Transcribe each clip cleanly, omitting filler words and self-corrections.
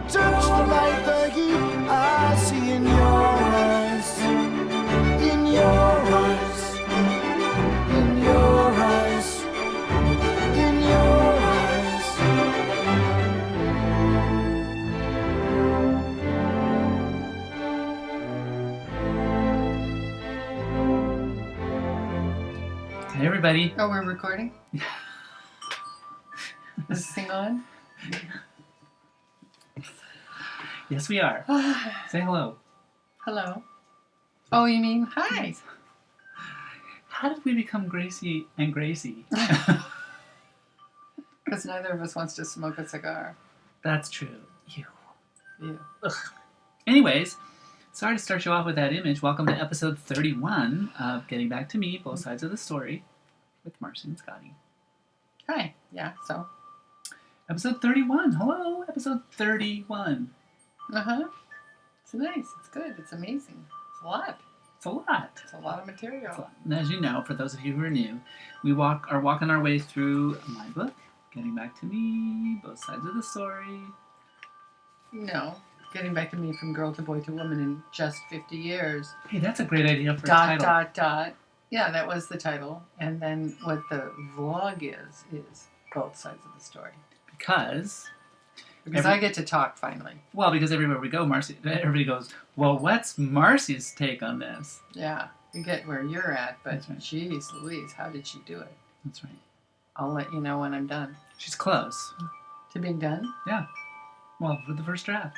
touch the light, the heat I see in your eyes. In your eyes. In your eyes. In your eyes. Hey everybody. Oh, we're recording? Is this thing on? Yes, we are. Say hello. Hello. Oh, you mean hi? How did we become Gracie and Gracie? Because neither of us wants to smoke a cigar. That's true. You. Yeah. Anyways, sorry to start you off with that image. Welcome to episode 31 of Getting Back to Me, Both Sides of the Story with Marcy and Scottie. Hi. Yeah, so. Episode 31. Hello, episode 31. Uh-huh. It's nice. It's good. It's amazing. It's a lot. It's a lot. It's a lot of material. And as you know, for those of you who are new, we are walking our way through my book, Getting Back to Me, Both Sides of the Story. No. Getting back to me from girl to boy to woman in just 50 years. Hey, that's a great idea for a title. Yeah, that was the title. And then what the vlog is both sides of the story. Because I get to talk finally. Well, because everywhere we go, everybody goes, well, what's Marcy's take on this? Yeah, you get where you're at, but That's right. Geez Louise, how did she do it? That's right. I'll let you know when I'm done. She's close. To being done? Yeah. Well, for the first draft.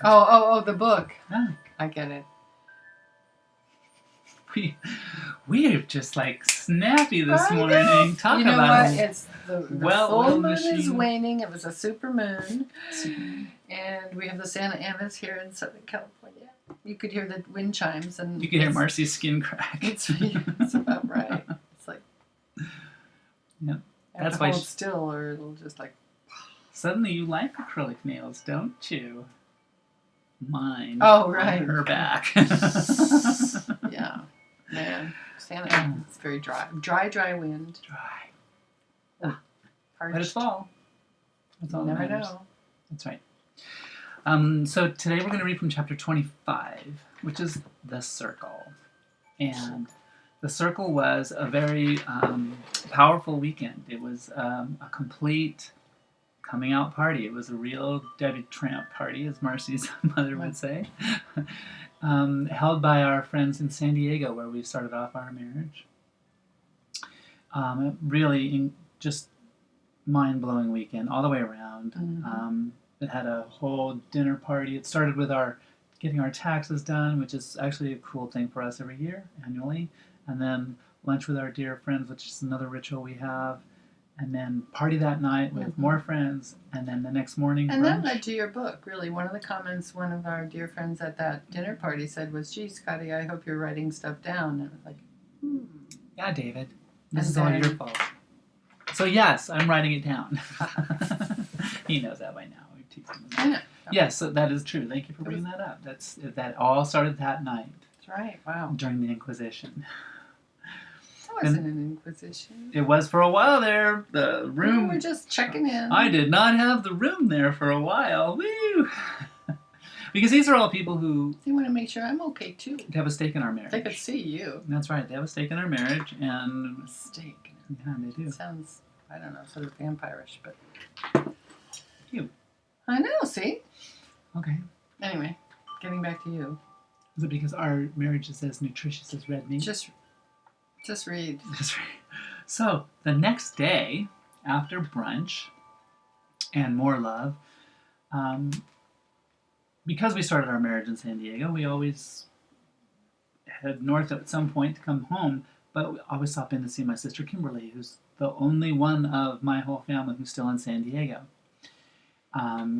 Oh, the book. Yeah. I get it. We are just like snappy this I morning. know. Talk you know about what? It's the well-oiled full moon is machine. waning. It was a super moon. And we have the Santa Anas here in Southern California. You could hear the wind chimes. And You can hear Marcy's skin crack. It's about right. It's like... Yeah. I have That's to why hold still or it'll just like... Suddenly you like acrylic nails, don't you? Mine. Oh, right. On her back. Yeah. Man, Santa Ana, it's very dry. Dry wind. Dry. Parched. Let it fall. That's all You that never matters. know. That's right. So today we're going to read from chapter 25, which is The Circle. And The Circle was a very powerful weekend. It was a complete coming out party. It was a real debutante party, as Marcy's mother would say, held by our friends in San Diego, where we started off our marriage. Really just mind-blowing weekend all the way around. Mm-hmm. It had a whole dinner party. It started with getting our taxes done, which is actually a cool thing for us every year, annually. And then lunch with our dear friends, which is another ritual we have. And then party that night with more friends. And then the next morning And brunch. that led to your book, really. One of the comments one of our dear friends at that dinner party said was, gee, Scottie, I hope you're writing stuff down. And I was like, Yeah, David. This And is all then- your fault. So yes, I'm writing it down. He knows that by now. We've teased him. I know. Yes, so that is true. Thank you for bringing that up. That all started that night That's right. Wow. during the Inquisition. That wasn't an inquisition. It was for a while there. The room. We were just checking in. I did not have the room there for a while. Woo! Because these are all people who They want to make sure I'm okay, too. have a stake in our marriage. They could see you. That's right. They have a stake in our marriage, and Steak. yeah, they do. It sounds, I don't know, sort of vampirish, but... You. I know, see? Okay. Anyway, getting back to you. Is it because our marriage is as nutritious as red meat? Just read. That's right. So the next day, after brunch and more love, because we started our marriage in San Diego, we always head north at some point to come home, but we always stop in to see my sister Kimberly, who's the only one of my whole family who's still in San Diego.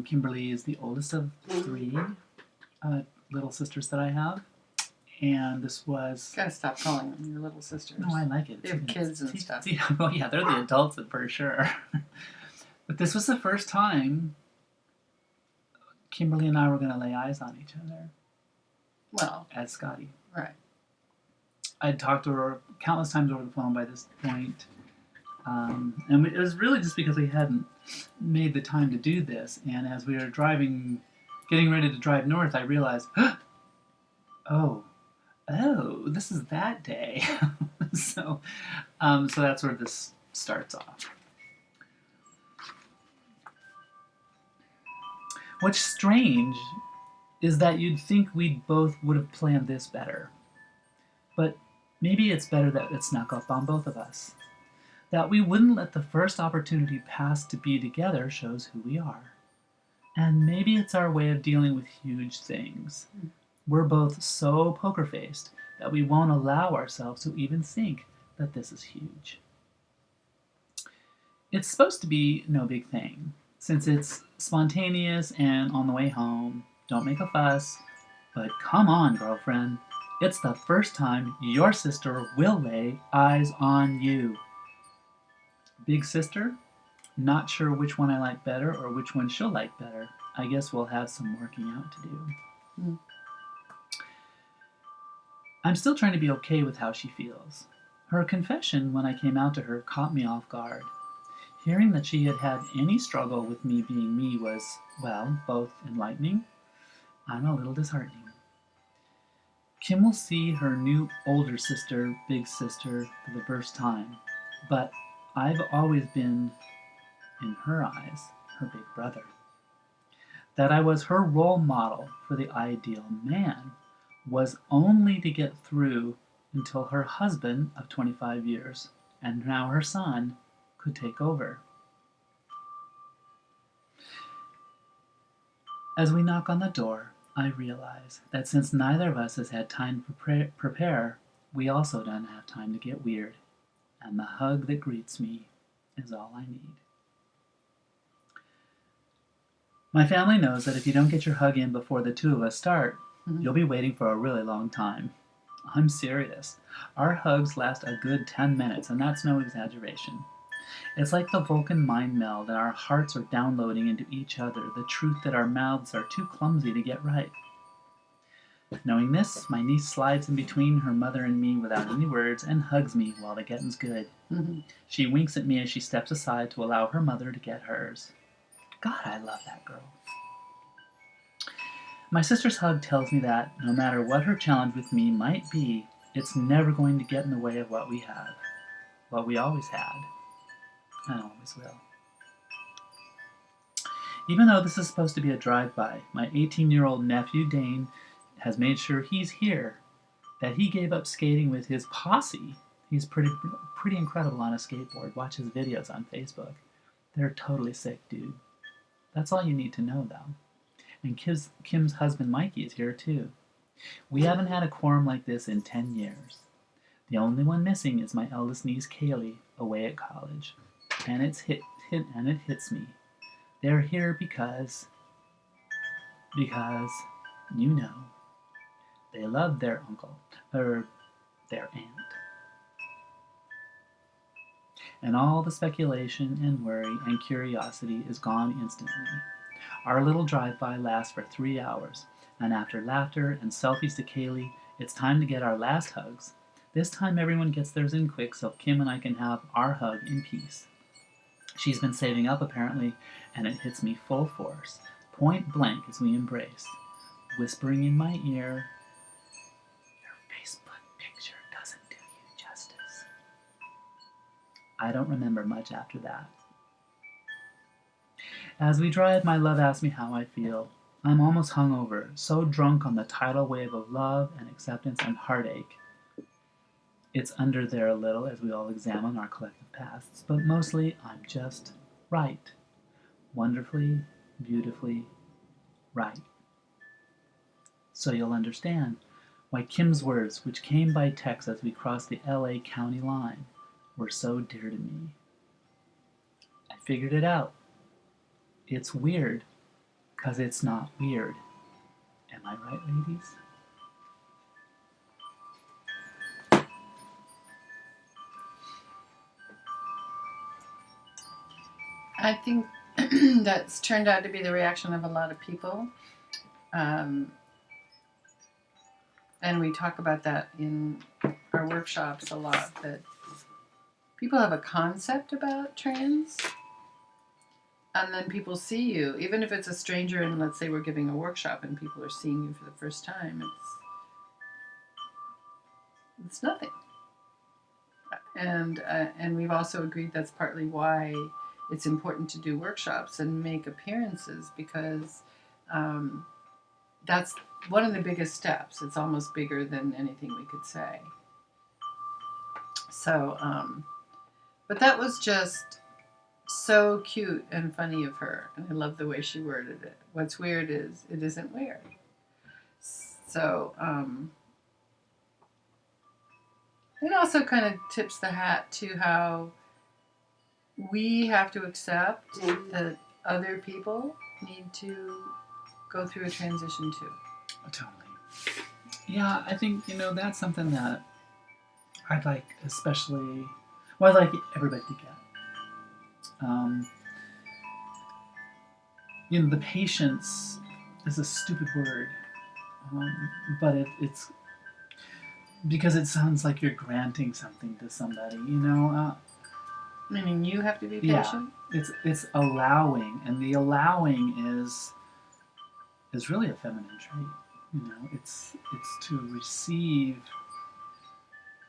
Kimberly is the oldest of three little sisters that I have. And this was... Gotta stop calling them your little sisters. No, I like it. They have kids and stuff. Yeah, well, yeah, they're the adults for sure. But this was the first time Kimberly and I were going to lay eyes on each other. Well, As Scottie. right. I'd talked to her countless times over the phone by this point. It was really just because we hadn't made the time to do this. And as we were driving getting ready to drive north, I realized, oh, this is that day. So that's where this starts off. What's strange is that you'd think we both would have planned this better. But maybe it's better that it snuck up on both of us. That we wouldn't let the first opportunity pass to be together shows who we are. And maybe it's our way of dealing with huge things. We're both so poker-faced that we won't allow ourselves to even think that this is huge. It's supposed to be no big thing, since it's spontaneous and on the way home. Don't make a fuss, but come on, girlfriend. It's the first time your sister will lay eyes on you. Big sister? Not sure which one I like better or which one she'll like better. I guess we'll have some working out to do. I'm still trying to be okay with how she feels. Her confession when I came out to her caught me off guard. Hearing that she had had any struggle with me being me was, well, both enlightening and a little disheartening. Kimm will see her new older sister, big sister, for the first time, but I've always been, in her eyes, her big brother. That I was her role model for the ideal man was only to get through until her husband of 25 years, and now her son, could take over. As we knock on the door, I realize that since neither of us has had time to prepare, we also don't have time to get weird, and the hug that greets me is all I need. My family knows that if you don't get your hug in before the two of us start, you'll be waiting for a really long time. I'm serious. Our hugs last a good 10 minutes, and that's no exaggeration. It's like the Vulcan mind meld, and our hearts are downloading into each other the truth that our mouths are too clumsy to get right. Knowing this, my niece slides in between her mother and me without any words and hugs me while the getting's good. She winks at me as she steps aside to allow her mother to get hers. God, I love that girl. My sister's hug tells me that, no matter what her challenge with me might be, it's never going to get in the way of what we have, what we always had, and always will. Even though this is supposed to be a drive-by, my 18-year-old nephew Dane has made sure he's here, that he gave up skating with his posse. He's pretty incredible on a skateboard. Watch his videos on Facebook. They're totally sick, dude. That's all you need to know, though. And Kimm's husband Mikey is here too. We haven't had a quorum like this in 10 years. The only one missing is my eldest niece Kaylee, away at college. And it hits me. They're here because, you know, they love their uncle, or their aunt. And all the speculation and worry and curiosity is gone instantly. Our little drive-by lasts for 3 hours, and after laughter and selfies to Kaylee, it's time to get our last hugs. This time everyone gets theirs in quick so Kimm and I can have our hug in peace. She's been saving up apparently, and it hits me full force, point blank as we embrace, whispering in my ear, "Your Facebook picture doesn't do you justice." I don't remember much after that. As we drive, my love asks me how I feel. I'm almost hungover, so drunk on the tidal wave of love and acceptance and heartache. It's under there a little as we all examine our collective pasts, but mostly I'm just right. Wonderfully, beautifully right. So you'll understand why Kimm's words, which came by text as we crossed the LA county line, were so dear to me. I figured it out. It's weird, 'cause it's not weird. Am I right, ladies? I think that's turned out to be the reaction of a lot of people. And we talk about that in our workshops a lot, that people have a concept about trans, and then people see you, even if it's a stranger, and let's say we're giving a workshop and people are seeing you for the first time, it's nothing. And we've also agreed that's partly why it's important to do workshops and make appearances, because that's one of the biggest steps. It's almost bigger than anything we could say. So, but that was just so cute and funny of her, and I love the way she worded it. What's weird is it isn't weird. So, it also kind of tips the hat to how we have to accept that other people need to go through a transition too. Totally. Yeah, I think, that's something that I'd like especially, well, I'd like everybody to get. The patience is a stupid word, but it's because it sounds like you're granting something to somebody, Meaning you have to be Yeah, patient? it's allowing, and the allowing is really a feminine trait. It's to receive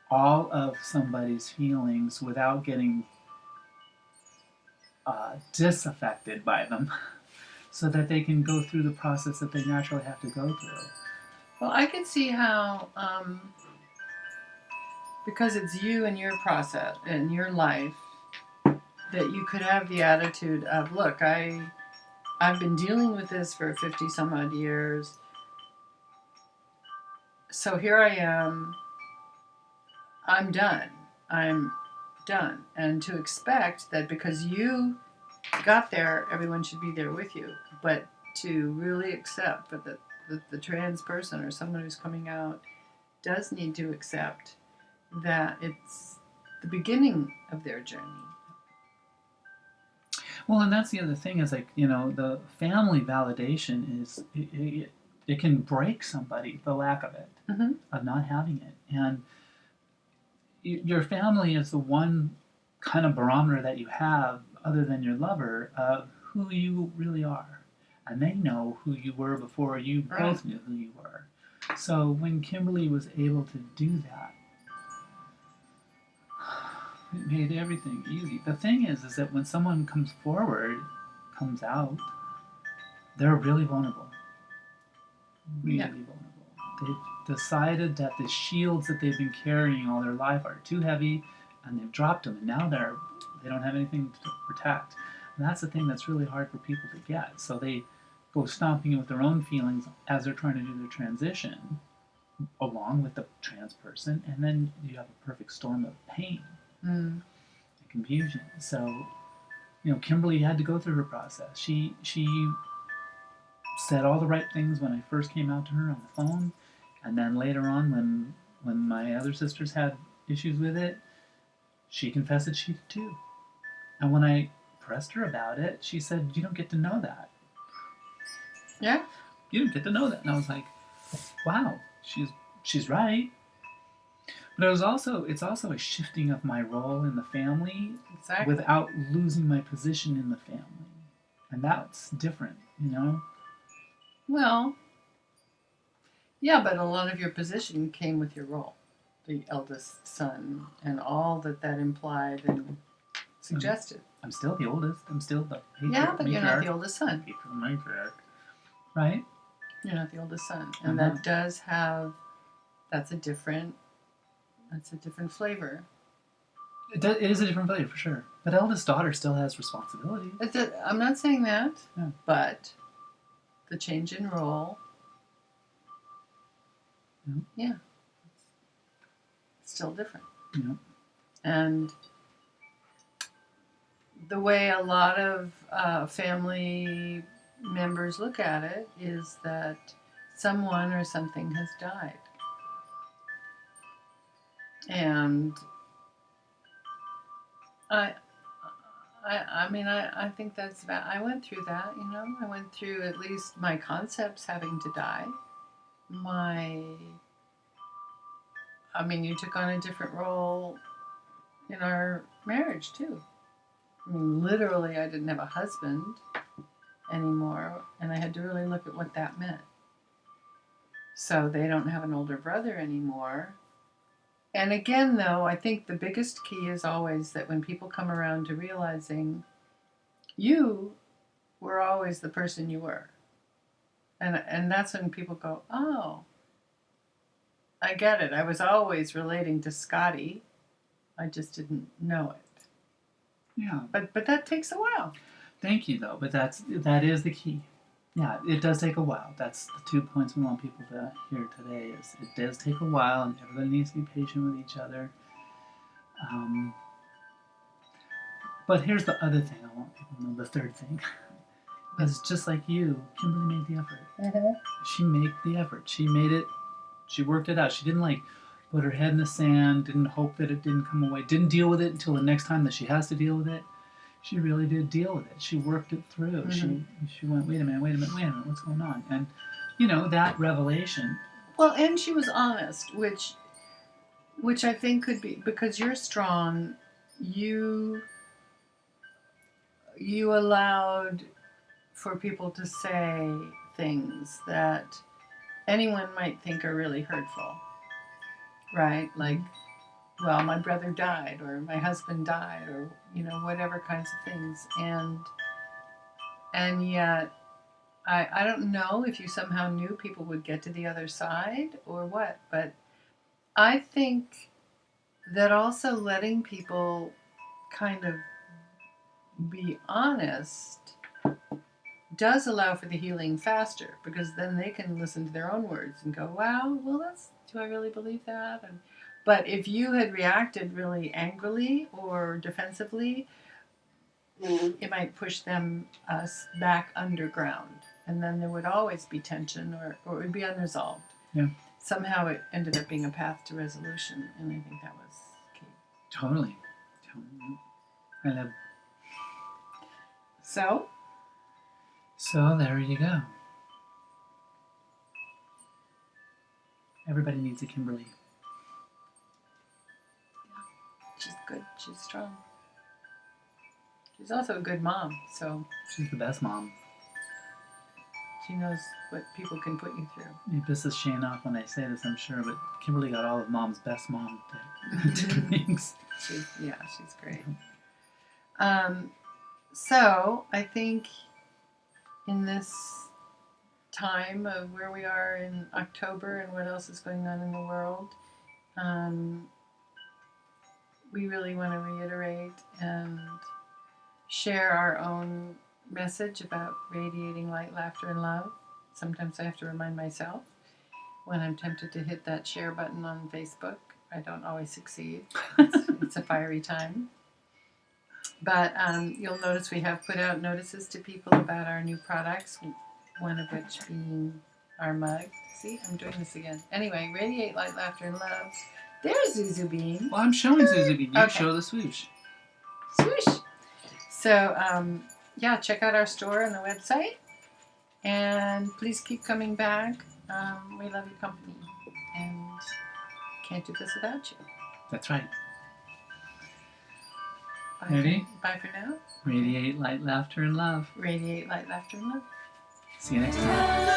all of somebody's feelings without getting disaffected by them, so that they can go through the process that they naturally have to go through. Well, I can see how, because it's you and your process and your life, that you could have the attitude of, look, I've been dealing with this for 50 some odd years. So here I am. I'm done. And to expect that because you got there, everyone should be there with you. But to really accept that the trans person or someone who's coming out does need to accept that it's the beginning of their journey. Well, and that's the other thing is the family validation is it can break somebody, the lack of it, of not having it. And your family is the one kind of barometer that you have, other than your lover, of who you really are. And they know who you were before you both knew who you were. So when Kimberly was able to do that, it made everything easy. The thing is that when someone comes out, they're really vulnerable. Really vulnerable. They've decided that the shields that they've been carrying all their life are too heavy, and they've dropped them, and now they don't have anything to protect. And that's the thing that's really hard for people to get. So they go stomping with their own feelings as they're trying to do their transition, along with the trans person, and then you have a perfect storm of pain and confusion. So, Kimberly had to go through her process. She said all the right things when I first came out to her on the phone, and then later on when my other sisters had issues with it, she confessed that she did too. And when I pressed her about it, she said, "You don't get to know that." Yeah. You don't get to know that. And I was like, wow, she's right. But it's also a shifting of my role in the family, Exactly. without losing my position in the family. And that's different, Well, yeah, but a lot of your position came with your role, the eldest son, and all that implied and suggested. I'm still the oldest. I'm still the patriarch. Yeah, but you're not the oldest son. Matriarch. Right? You're not the oldest son. And that does have, that's a different flavor. It is a different flavor, for sure. But eldest daughter still has responsibility. I'm not saying that, Yeah. but the change in role, yeah, it's still different. Yeah. And the way a lot of family members look at it is that someone or something has died. And I think that's about, I went through that, I went through at least my concepts having to die. You took on a different role in our marriage too. I mean, literally, I didn't have a husband anymore, and I had to really look at what that meant. So they don't have an older brother anymore. And again, though, I think the biggest key is always that when people come around to realizing you were always the person you were. And that's when people go, oh, I get it. I was always relating to Scottie. I just didn't know it. Yeah. But that takes a while. Thank you, though. But that is the key. Yeah, it does take a while. That's the 2 points we want people to hear today. Is it does take a while, and everybody needs to be patient with each other. But here's the other thing I want people to know. The third thing is just like you, Kimberly made the effort. Mm-hmm. She made the effort. She made it. She worked it out. She didn't like put her head in the sand. Didn't hope that it didn't come away. Didn't deal with it until the next time that she has to deal with it. She really did deal with it. She worked it through. Mm-hmm. She went, wait a minute, what's going on? And, that revelation. Well, and she was honest, which I think could be, because you're strong, you allowed for people to say things that anyone might think are really hurtful, right? Like, well, my brother died, or my husband died, or, whatever kinds of things. And yet, I don't know if you somehow knew people would get to the other side or what, but I think that also letting people kind of be honest does allow for the healing faster, because then they can listen to their own words and go, wow, well, do I really believe that? But if you had reacted really angrily or defensively, it might push us back underground, and then there would always be tension, or it would be unresolved. Yeah. Somehow it ended up being a path to resolution, and I think that was key. Totally. I love. So there you go. Everybody needs a Kimberly. She's good. She's strong. She's also a good mom, so She's the best mom. she knows what people can put you through. You piss this Shane off when I say this, I'm sure, but Kimberly got all of Mom's best mom things. She's great. So I think in this time of where we are in October and what else is going on in the world, we really want to reiterate and share our own message about radiating light, laughter, and love. Sometimes I have to remind myself when I'm tempted to hit that share button on Facebook. I don't always succeed. It's a fiery time. But you'll notice we have put out notices to people about our new products, one of which being our mug. See, I'm doing this again. Anyway, radiate light, laughter, and love. There's Zuzu Bean. Well, I'm showing Zuzu Bean. You Okay. show the swoosh. Swoosh. So, check out our store on the website. And please keep coming back. We love your company. And can't do this without you. That's right. Bye. Ready? Bye for now. Radiate light, laughter, and love. Radiate light, laughter, and love. See you next time.